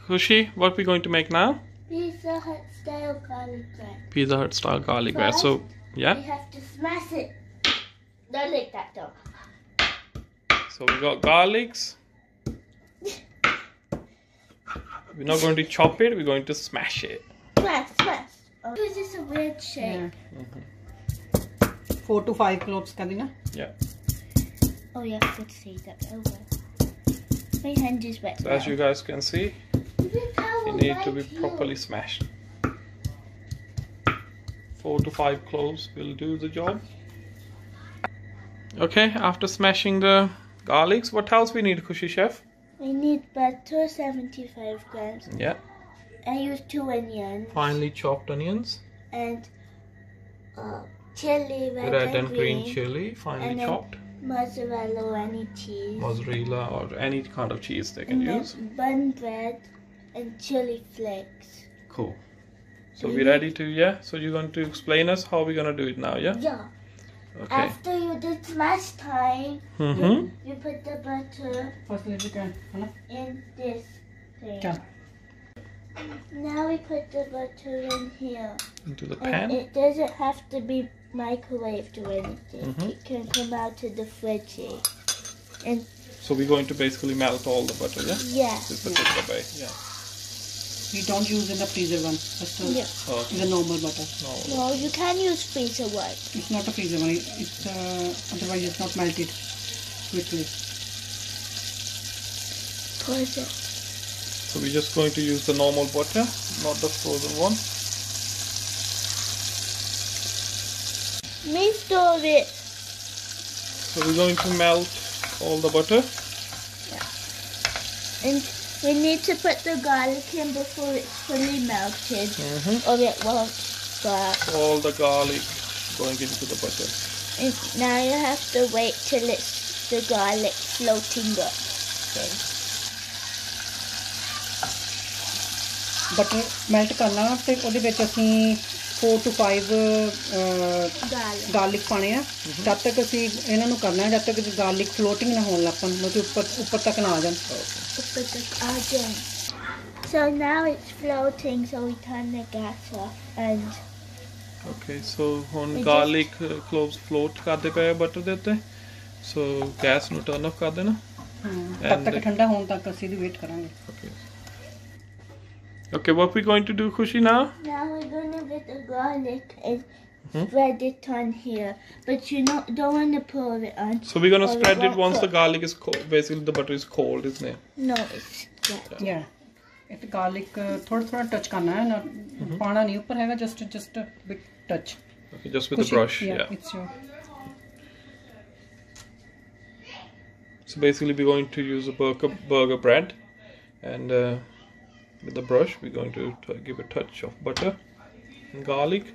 Kushi, what we going to make now? Pizza Hut style garlic bread. Pizza Hut style garlic bread. So, yeah. We have to smash it. Don't like that though. So we got garlics. We're not going to chop it, we're going to smash it. Smash. Oh, this is a weird shape. Yeah. 4 to 5 cloves, Kadina. Yeah. Oh yeah, I could see that over. My hand is wet. So as you guys can see, it needs to be properly smashed. 4 to 5 cloves will do the job. Okay, after smashing the garlics, what else we need, Kushi chef? We need butter, 75 grams. Yeah. I use 2 onions. Finely chopped onions. And chili, red and green chili, finely chopped. Mozzarella or any cheese. Mozzarella or any kind of cheese they can use. Bun bread and chilli flakes. Cool. So we're ready to, yeah? So you're going to explain us how we're going to do it now, yeah? Yeah. Okay. After you did smash time, you put the butter in this thing. Yeah. Now we put the butter in here. Into the And pan. it doesn't have to be microwaved or anything. It can come out of the fridge. And so we're going to basically melt all the butter, yeah? yeah. This particular way, yeah. We don't use in the freezer one. Just the normal butter. No, you can use freezer one. It's not a freezer one. It's otherwise it's not melted quickly. Pause it. So we're just going to use the normal butter, not the frozen one. Me store it. So we're going to melt all the butter. Yeah. And we need to put the garlic in before it's fully melted, or it won't work. All the garlic going into the butter. And now you have to wait till it's the garlic floating up. Okay. Butter melt करना फिर ਉਹਦੇ ਵਿੱਚ ਅਸੀਂ 4 to 5 garlic ਪਾਣੇ ਆ ਜਦ ਤੱਕ ਅਸੀਂ ਇਹਨਾਂ ਨੂੰ ਕਰਨਾ ਹੈ ਜਦ ਤੱਕ garlic floating ਨਾ ਹੋਣ ਲੱਪਣ ਮਤਲਬ ਉੱਪਰ ਤੱਕ ਨਾ ਆ ਜਾਣ ਉੱਪਰ ਤੱਕ ਆ ਜਾਣ. So now it's floating, so we turn the gas off and Okay, so ਹੁਣ garlic cloves float ਕਰਦੇ ਪਏ butter ਦੇ ਉੱਤੇ. So gas ਨੂੰ turn off ਕਰ ਦੇਣਾ. ਤਦ ਤੱਕ ਠੰਡਾ ਹੋਣ ਤੱਕ ਅਸੀਂ ਇਹਦੀ ਵੇਟ ਕਰਾਂਗੇ. Okay. Okay, what we going to do, Kushi, now? Now we're going to get the garlic and spread it on here. But you don't want to pour it on. So we're going to spread it once the garlic is cold. Basically, the butter is cold, isn't it? No, it's wet. Yeah. It garlic थोड़ा touch करना है ना पाना नहीं ऊपर हैगा just a bit touch. Okay, just with the brush. Yeah. It's your. So basically, we're going to use a burger bread, and with the brush, we're going to give a touch of butter and garlic.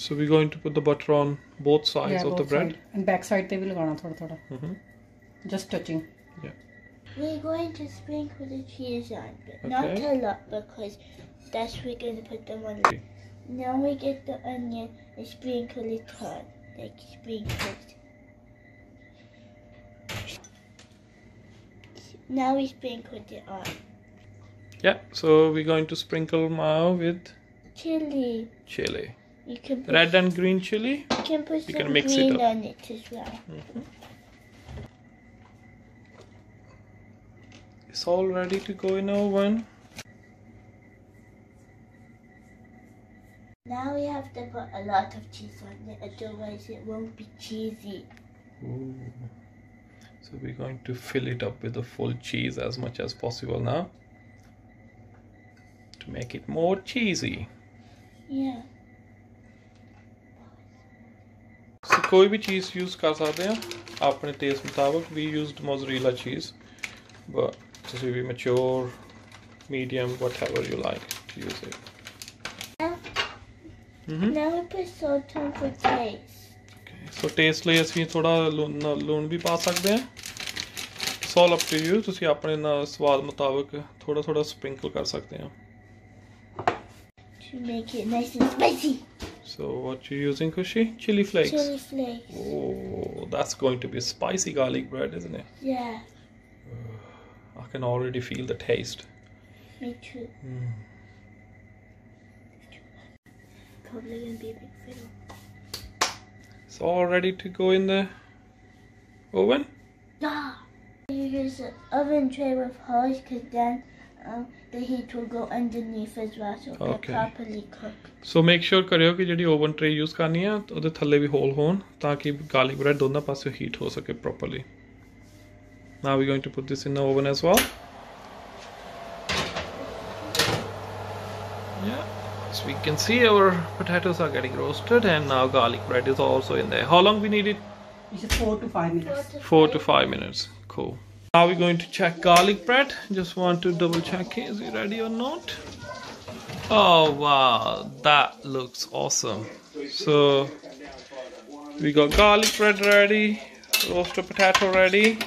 So we're going to put the butter on both sides of the bread. And back side they will लगाना थोड़ा. Just touching. Yeah. We're going to sprinkle the cheese on, but not a lot because that's we're going to put them on. Now we get the onion and sprinkle it on, like sprinkles. Now we sprinkled it on. Yeah, so we're going to sprinkle now with Chili. chili. You can put Red and green chili. You can put some can mix green it up. on it as well. It's all ready to go in oven. Now we have to put a lot of cheese on it, otherwise it won't be cheesy. Ooh. So we're going to fill it up with the full cheese as much as possible now to make it more cheesy. Yeah. So कोई भी cheese use कर सकते हैं अपने taste मुताबिक. We used mozzarella cheese, but just be mature, medium, whatever you like to use it. Now we put salt on for taste. So taste ਲਈ ਅਸੀਂ ਥੋੜਾ ਲੂਣ ਵੀ ਪਾ ਸਕਦੇ ਹਾਂ. It's all up to you. ਤੁਸੀਂ ਆਪਣੇ ਸਵਾਦ ਮੁਤਾਬਕ ਥੋੜਾ ਥੋੜਾ sprinkle ਕਰ ਸਕਦੇ ਹੋ. To make it nice and spicy. So what you using, Kushi? Chilli flakes. Chilli flakes. Oh, that's going to be spicy garlic bread, isn't it? Yeah. I can already feel the taste. Me too. Probably gonna be a big fiddle. It's all ready to go in the oven. Ah. You use the oven tray with holes, because then the heat will go underneath as well, so it'll Okay. properly cook. So make sure करियो कि ਜਿਹੜੀ oven tray use करनी है तो ਉਹਦੇ ਥੱਲੇ ਵੀ hole ਹੋਣ ਤਾਂ ਕਿ garlic bread ਦੋਨਾਂ ਪਾਸੇ heat ਹੋ ਸਕੇ properly. Now we're going to put this in the oven as well. Yeah, so we can see our potatoes are getting roasted and now garlic bread is also in there. How long we need it? It's 4 to 5 minutes. 4 to 5 minutes. Cool. Now we're going to check garlic bread. Just want to double check, is it ready or not? Oh wow, that looks awesome. So we got garlic bread ready, roasted potato ready.